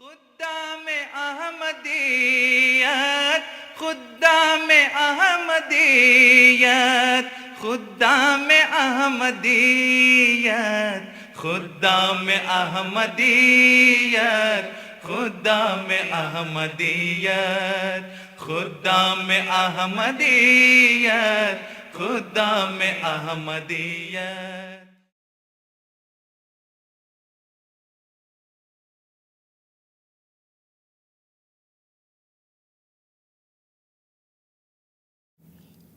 खुद्दाम Ahmadiyyat खुद्दाम Ahmadiyyat खुद्दाम Ahmadiyyat खुद्दाम Ahmadiyyat खुद्दाम Ahmadiyyat खुद्दाम Ahmadiyyat खुद्दाम Ahmadiyyat.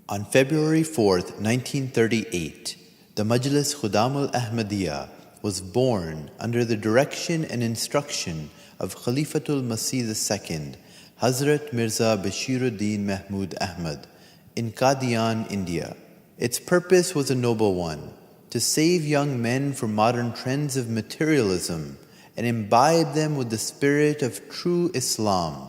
On February 4th, 1938, the Majlis Khuddamul Ahmadiyya was born under the direction and instruction of Khalifatul Masih II, Hazrat Mirza Bashiruddin Mahmud Ahmad, in Qadian, India. Its purpose was a noble one, to save young men from modern trends of materialism and imbibe them with the spirit of true Islam.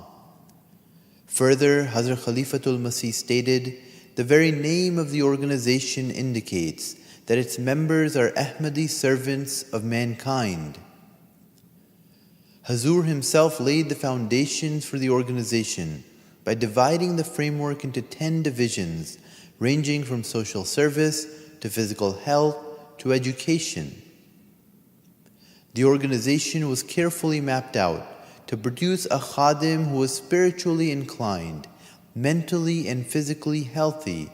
Further, Hazrat Khalifatul Masih stated, "The very name of the organization indicates that its members are Ahmadi servants of mankind." Hazur himself laid the foundations for the organization by dividing the framework into 10 divisions, ranging from social service to physical health to education. The organization was carefully mapped out to produce a khadim who was spiritually inclined, mentally and physically healthy,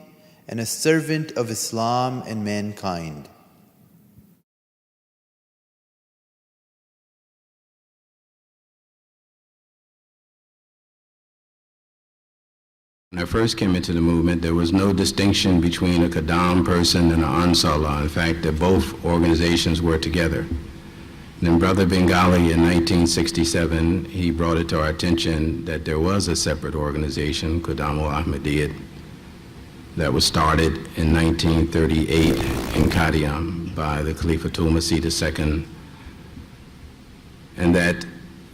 and a servant of Islam and mankind. When I first came into the movement, there was no distinction between a Qaddam person and an Ansarullah. In fact, both organizations were together. Then Brother Bengali in 1967, he brought it to our attention that there was a separate organization, Khuddamul Ahmadiyya, that was started in 1938 in Qadian by the Khalifatul Masih II, and that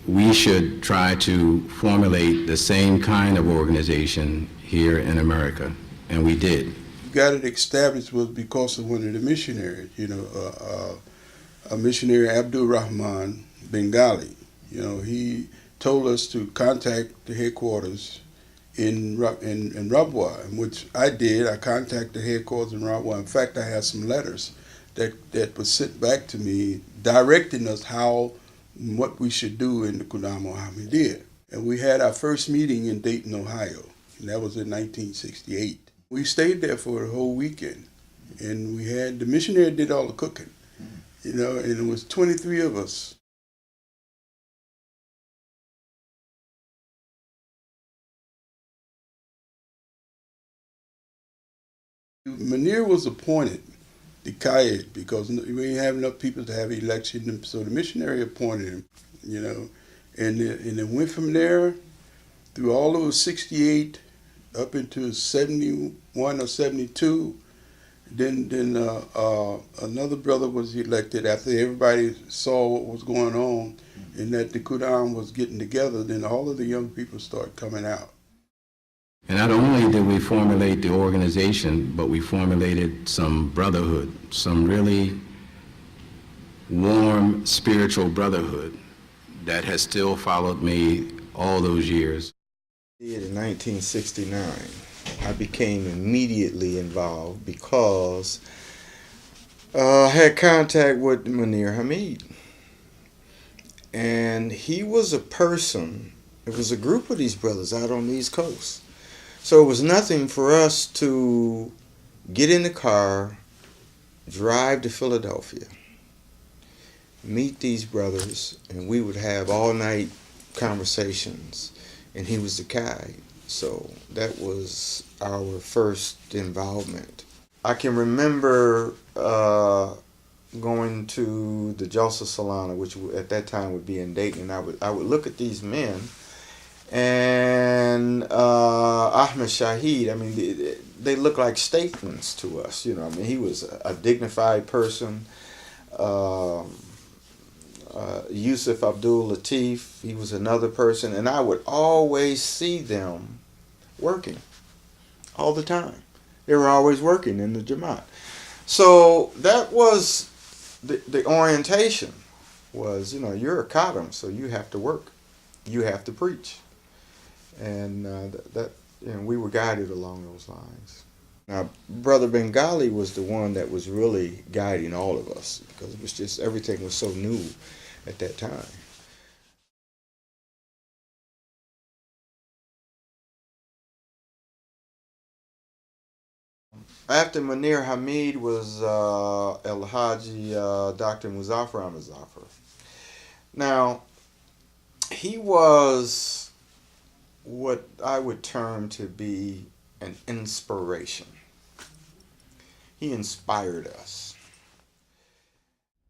we should try to formulate the same kind of organization here in America, and we did. Got it established was because of one of the missionaries, a missionary, Abdul Rahman Bengali. He told us to contact the headquarters in Rabwa, which I did. I contacted the headquarters in Rabwa. In fact, I have some letters that was sent back to me directing us what we should do in the Khuddamul Ahmadiyya. And we had our first meeting in Dayton, Ohio, and that was in 1968. We stayed there for a whole weekend, and the missionary did all the cooking. And it was 23 of us. Munir was appointed the Qayyid because we didn't have enough people to have an election, so the missionary appointed him, and it went from there through all of 68 up into 71 or 72. Then another brother was elected after everybody saw what was going on and that the Quran was getting together. Then all of the young people started coming out. And not only did we formulate the organization, but we formulated some brotherhood, some really warm spiritual brotherhood that has still followed me all those years. In 1969. I became immediately involved because I had contact with Munir Hamid. And he was a person, it was a group of these brothers out on the East Coast. So it was nothing for us to get in the car, drive to Philadelphia, meet these brothers, and we would have all-night conversations. And he was the guide. So that was our first involvement. I can remember going to the Jalsa Salana, which at that time would be in Dayton, and I would look at these men, and Ahmed Shahid, they look like statesmen to us. He was a dignified person. Yusuf Abdul Latif, he was another person, and I would always see them working all the time. They were always working in the Jamaat. So that was the orientation was, you're a Khadim, so you have to work you have to preach. And we were guided along those lines. Now, Brother Bengali was the one that was really guiding all of us, because it was just, everything was so new at that time. After Munir Hamid was El Haji Dr. Muzaffar Ahmad Zafar. Now, he was what I would term to be an inspiration. He inspired us.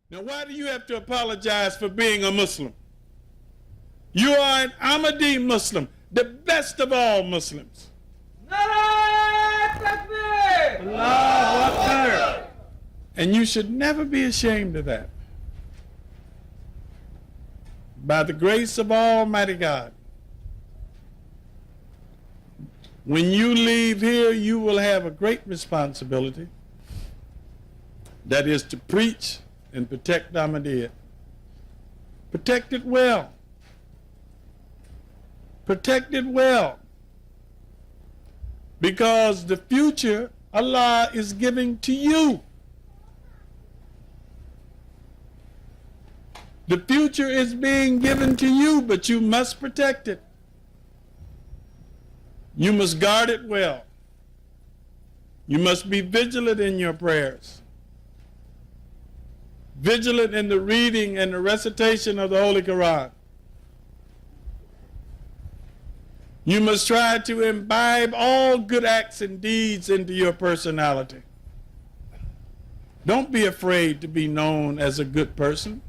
Now, why do you have to apologize for being a Muslim? You are an Ahmadi Muslim, the best of all Muslims. Allahu Akbar. And you should never be ashamed of that. By the grace of Almighty God, when you leave here, you will have a great responsibility. That is to preach and protect Ahmadiyya. Protect it well. Protect it well. Because the future Allah is giving to you. The future is being given to you, but you must protect it. You must guard it well. You must be vigilant in your prayers. Vigilant in the reading and the recitation of the Holy Quran. You must try to imbibe all good acts and deeds into your personality. Don't be afraid to be known as a good person.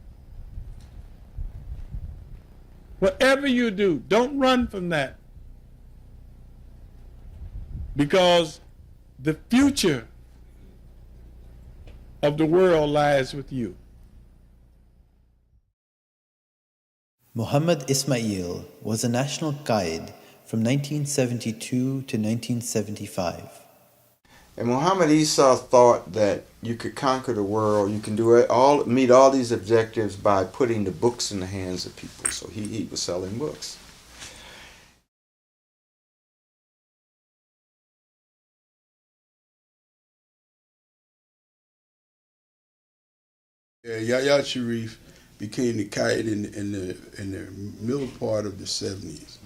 Whatever you do, don't run from that. Because the future of the world lies with you. Muhammad Ismail was a national guide from 1972 to 1975. And Muhammad Isa thought that you could conquer the world, you can do it all, meet all these objectives by putting the books in the hands of people. So he was selling books. Yeah, Yahya Sharif became the guide in the middle part of the 70s.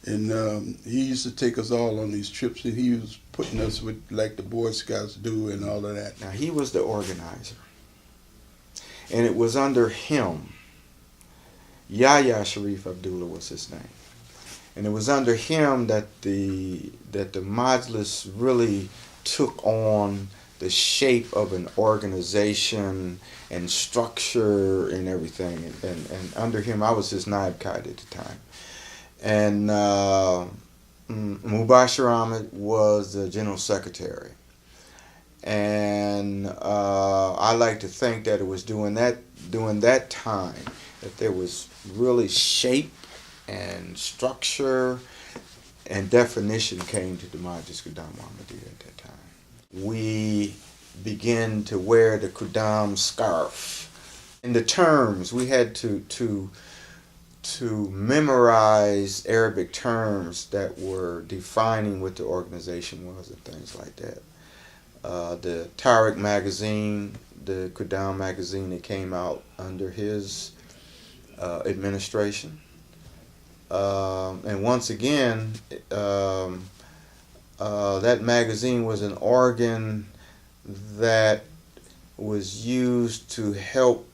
And he used to take us all on these trips, and he was putting us with, like the Boy Scouts do and all of that. Now, he was the organizer. And it was under him, Yahya Sharif Abdullah was his name. And it was under him that the Majlis really took on the shape of an organization and structure and everything. And under him, I was his naib qaid at the time. And Mubashir Ahmed was the general secretary. And I like to think that it was during that time that there was really shape and structure and definition came to the Majlis Khuddamul Ahmadiyya at that time. We began to wear the Khuddam scarf. In the terms, we had to memorize Arabic terms that were defining what the organization was and things like that. The Tariq magazine, the Khuddam magazine, that came out under his administration. And once again, that magazine was an organ that was used to help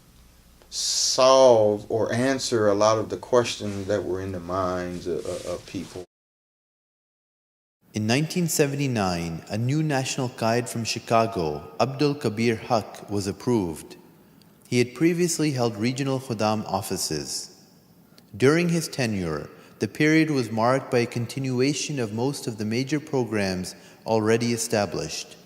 solve or answer a lot of the questions that were in the minds of people. In 1979, a new national guide from Chicago, Abdul Kabir Haq, was approved. He had previously held regional Khuddam offices. During his tenure, the period was marked by a continuation of most of the major programs already established.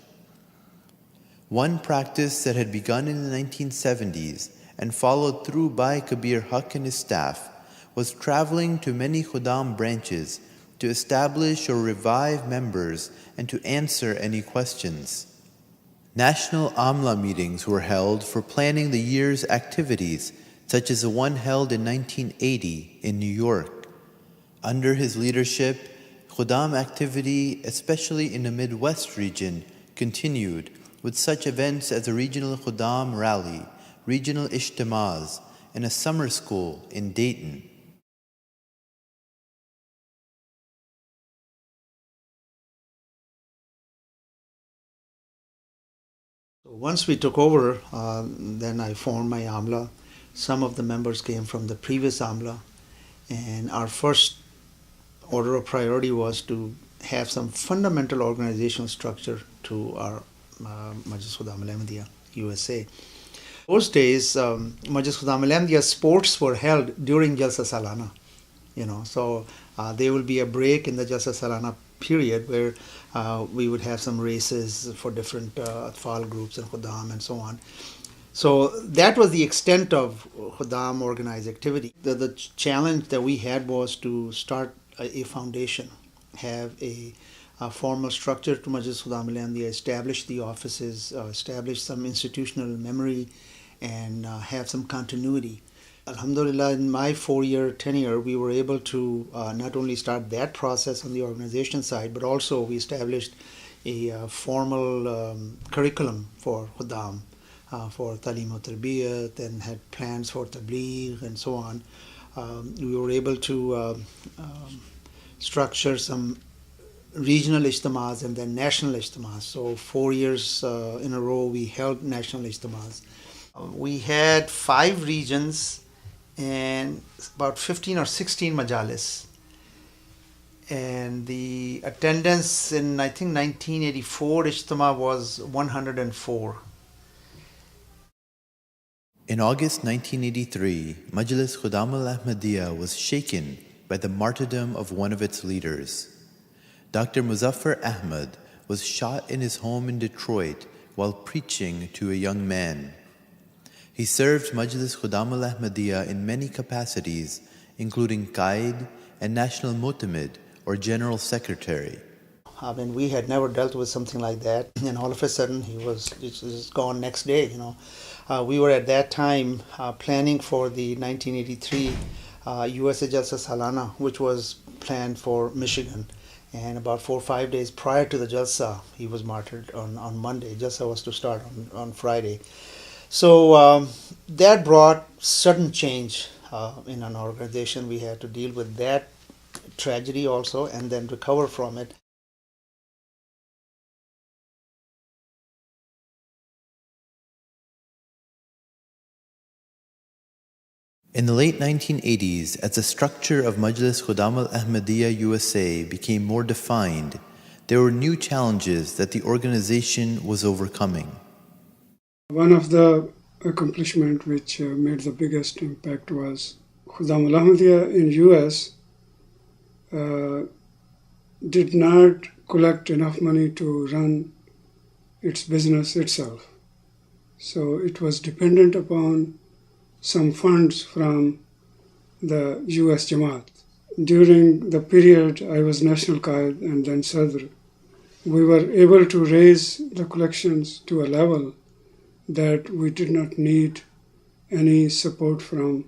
One practice that had begun in the 1970s and followed through by Kabir Haq and his staff was traveling to many Khuddam branches to establish or revive members and to answer any questions. National Amla meetings were held for planning the year's activities, such as the one held in 1980 in New York, Under his leadership, Khuddam activity, especially in the Midwest region, continued with such events as a regional Khuddam rally, regional ijtimas, and a summer school in Dayton. Once we took over, then I formed my AMLA. Some of the members came from the previous AMLA, and our first order of priority was to have some fundamental organizational structure to our Majlis Khuddamul Ahmadiyya USA. Those days, Majlis Khuddamul Ahmadiyya sports were held during Jalsa Salana, so there will be a break in the Jalsa Salana period where we would have some races for different Atfal groups and Khuddam and so on. So that was the extent of Khuddam organized activity. The challenge that we had was to start a foundation, have a formal structure to Majlis Khuddamul Ahmadiyya, establish the offices, establish some institutional memory, and have some continuity. Alhamdulillah, in my 4-year tenure, we were able to not only start that process on the organization side, but also we established a formal curriculum for Khuddam, for Talim wa Tarbiyat, and had plans for Tabligh and so on. We were able to structure some regional ijtimas and then national ijtimas. So 4 years in a row we held national ijtimas. We had 5 regions and about 15 or 16 majalis. And the attendance in, I think, 1984 ijtima was 104. In August 1983, Majlis Khuddamul Ahmadiyya was shaken by the martyrdom of one of its leaders. Dr. Muzaffar Ahmad was shot in his home in Detroit while preaching to a young man. He served Majlis Khuddamul Ahmadiyya in many capacities, including Qaid and National Mu'tamid, or General Secretary. I mean, we had never dealt with something like that, and all of a sudden he was gone next day. We were at that time planning for the 1983 USA Jalsa Salana, which was planned for Michigan. And about 4 or 5 days prior to the Jalsa, he was martyred on Monday. Jalsa was to start on Friday. So that brought sudden change in an organization. We had to deal with that tragedy also and then recover from it. In the late 1980s, as the structure of Majlis Khuddamul Ahmadiyya USA became more defined, there were new challenges that the organization was overcoming. One of the accomplishments which made the biggest impact was Khuddamul Ahmadiyya in US did not collect enough money to run its business itself. So it was dependent upon some funds from the US Jamaat. During the period I was National Qaid and then Sadr, we were able to raise the collections to a level that we did not need any support from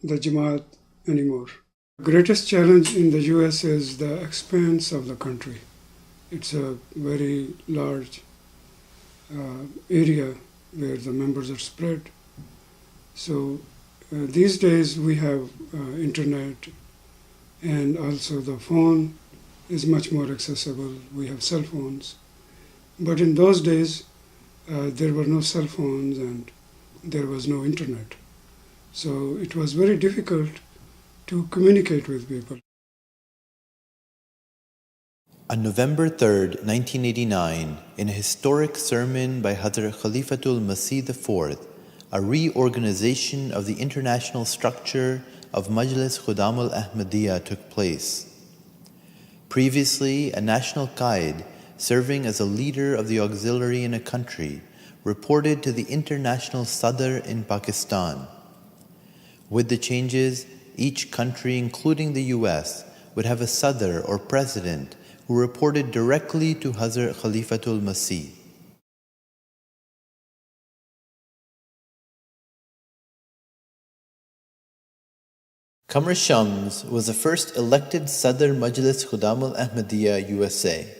the Jamaat anymore. The greatest challenge in the US is the expanse of the country. It's a very large area where the members are spread. So these days we have internet, and also the phone is much more accessible. We have cell phones. But in those days, there were no cell phones and there was no internet. So it was very difficult to communicate with people. On November 3rd, 1989, in a historic sermon by Hazrat Khalifatul Masih IV, a reorganization of the international structure of Majlis Khuddamul Ahmadiyya took place. Previously, a national Qaid, serving as a leader of the auxiliary in a country, reported to the international Sadr in Pakistan. With the changes, each country, including the US, would have a Sadr or president who reported directly to Hazrat Khalifatul Masih. Qamar Shams was the first elected Sadr Majlis Khuddamul Ahmadiyya USA.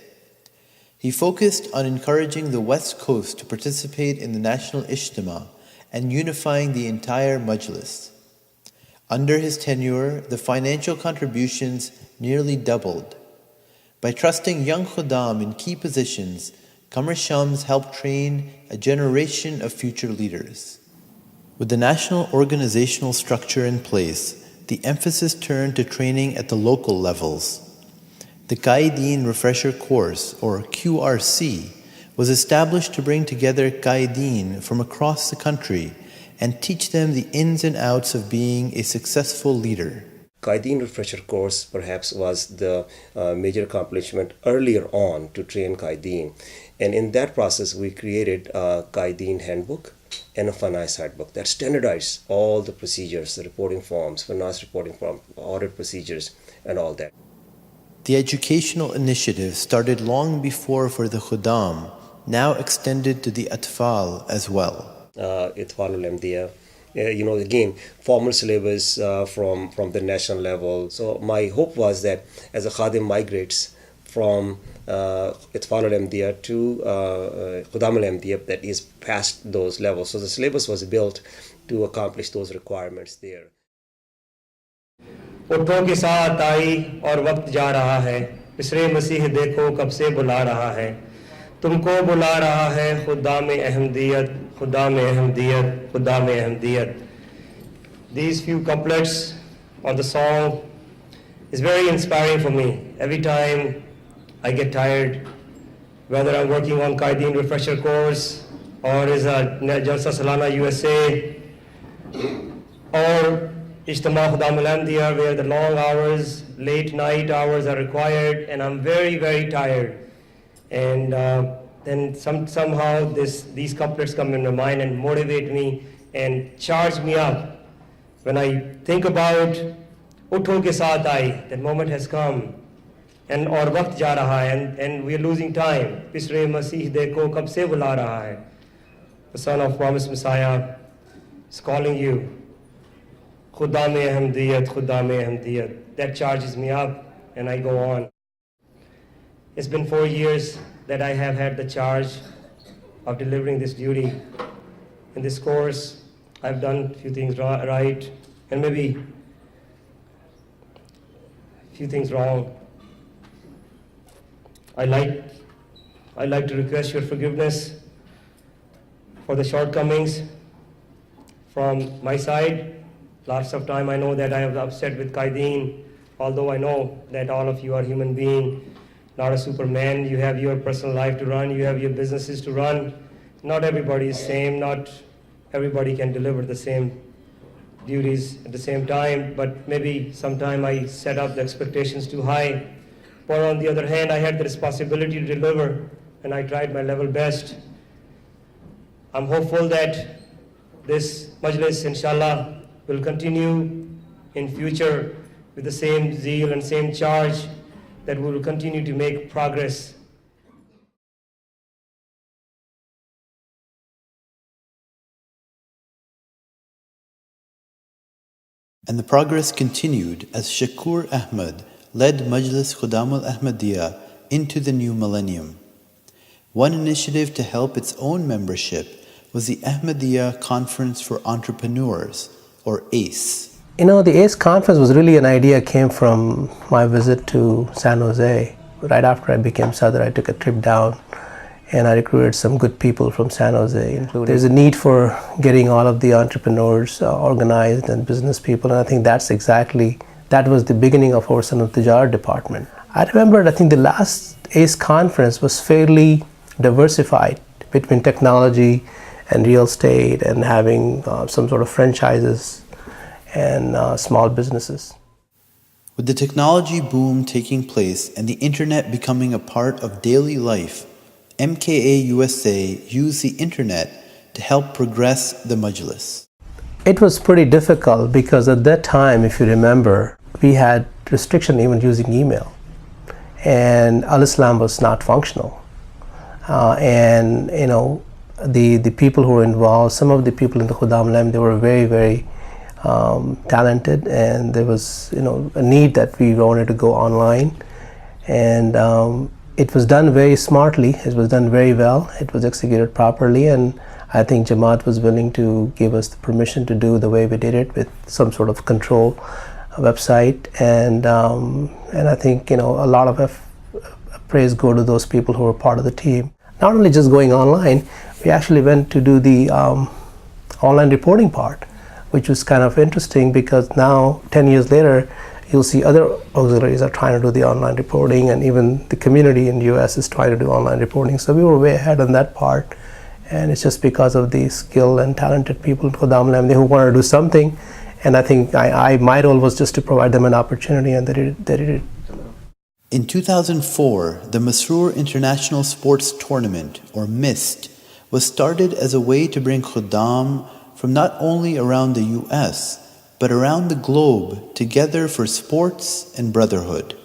He focused on encouraging the West Coast to participate in the National Ijtima and unifying the entire Majlis. Under his tenure, the financial contributions nearly doubled. By trusting young Khuddam in key positions, Qamar Shams helped train a generation of future leaders. With the national organizational structure in place, the emphasis turned to training at the local levels. The Qaideen Refresher Course, or QRC, was established to bring together Qaideen from across the country and teach them the ins and outs of being a successful leader. Qaideen Refresher Course perhaps was the major accomplishment earlier on to train Qaideen. And in that process, we created a Qaideen handbook and a finance handbook that standardized all the procedures, the reporting forms, finance reporting form, audit procedures, and all that. The educational initiative started long before for the Khuddam, now extended to the Atfal as well. Itfal al-Ahmadiyya, again, formal syllabus from the national level. So my hope was that as a Khadim migrates from Itfal al-Ahmadiyya to Khuddam al-Ahmadiyya, that is past those levels. So the syllabus was built to accomplish those requirements there. उठों के साथ आई और वक्त जा रहा है पिसरे मसीह देखो कब से बुला रहा है तुमको बुला रहा है खुदाम अहमदियत खुदाम अहमदियत खुदाम Ahmadiyyat. These few couplets on the song is very inspiring for me. Every time I get tired, whether I'm working on Qaideen Refresher Course or is a Jalsa Salana USA or Ijtima Khuddamul Ahmadiyya, where the long hours, late night hours are required, and I'm very, very tired. And then somehow these couplets come in my mind and motivate me and charge me up. When I think about Utho ke saath aayi, that moment has come, and aur waqt ja raha hai, and we are losing time. Pisre Masih dekho kab se bula raha hai. The son of promised Messiah is calling you. Khuddam Ahmadiyat, Khuddam Ahmadiyat. That charges me up and I go on. It's been 4 years that I have had the charge of delivering this duty. In this course, I've done a few things right and maybe a few things wrong. I like to request your forgiveness for the shortcomings from my side. Lots of time I know that I have upset with Qaideen, although I know that all of you are human beings, not a superman. You have your personal life to run, you have your businesses to run. Not everybody is same, not everybody can deliver the same duties at the same time, but maybe sometime I set up the expectations too high. But on the other hand, I had the responsibility to deliver, and I tried my level best. I'm hopeful that this Majlis, inshallah, will continue in future with the same zeal and same charge, that we will continue to make progress. And the progress continued as Shakur Ahmad led Majlis Khuddamul Ahmadiyya into the new millennium. One initiative to help its own membership was the Ahmadiyya Conference for Entrepreneurs, or ACE. The ACE conference was really an idea came from my visit to San Jose. Right after I became Sadr, I took a trip down and I recruited some good people from San Jose. There's a need for getting all of the entrepreneurs organized and business people, and I think that was the beginning of our Sanat Tijar department. I remember, I think the last ACE conference was fairly diversified between technology and real estate and having some sort of franchises and small businesses. With the technology boom taking place and the internet becoming a part of daily life, MKA USA used the internet to help progress the Majlis. It was pretty difficult because at that time, if you remember, we had restriction even using email, and Al-Islam was not functional. The people who were involved, some of the people in the Khuddam Lam, they were very, very talented, and there was a need that we wanted to go online, and it was done very smartly. It was done very well. It was executed properly, and I think Jamaat was willing to give us the permission to do the way we did it, with some sort of control website, and I think a lot of praise go to those people who were part of the team. Not only just going online, we actually went to do the online reporting part, which was kind of interesting, because now 10 years later you'll see other auxiliaries are trying to do the online reporting, and even the community in the US is trying to do online reporting. So we were way ahead on that part, and it's just because of the skilled and talented people in Khuddamul Ahmadiyya who wanted to do something, and I think my role was just to provide them an opportunity, and they did it. In 2004, the Masroor International Sports Tournament, or MIST, was started as a way to bring Khuddam from not only around the US, but around the globe together for sports and brotherhood.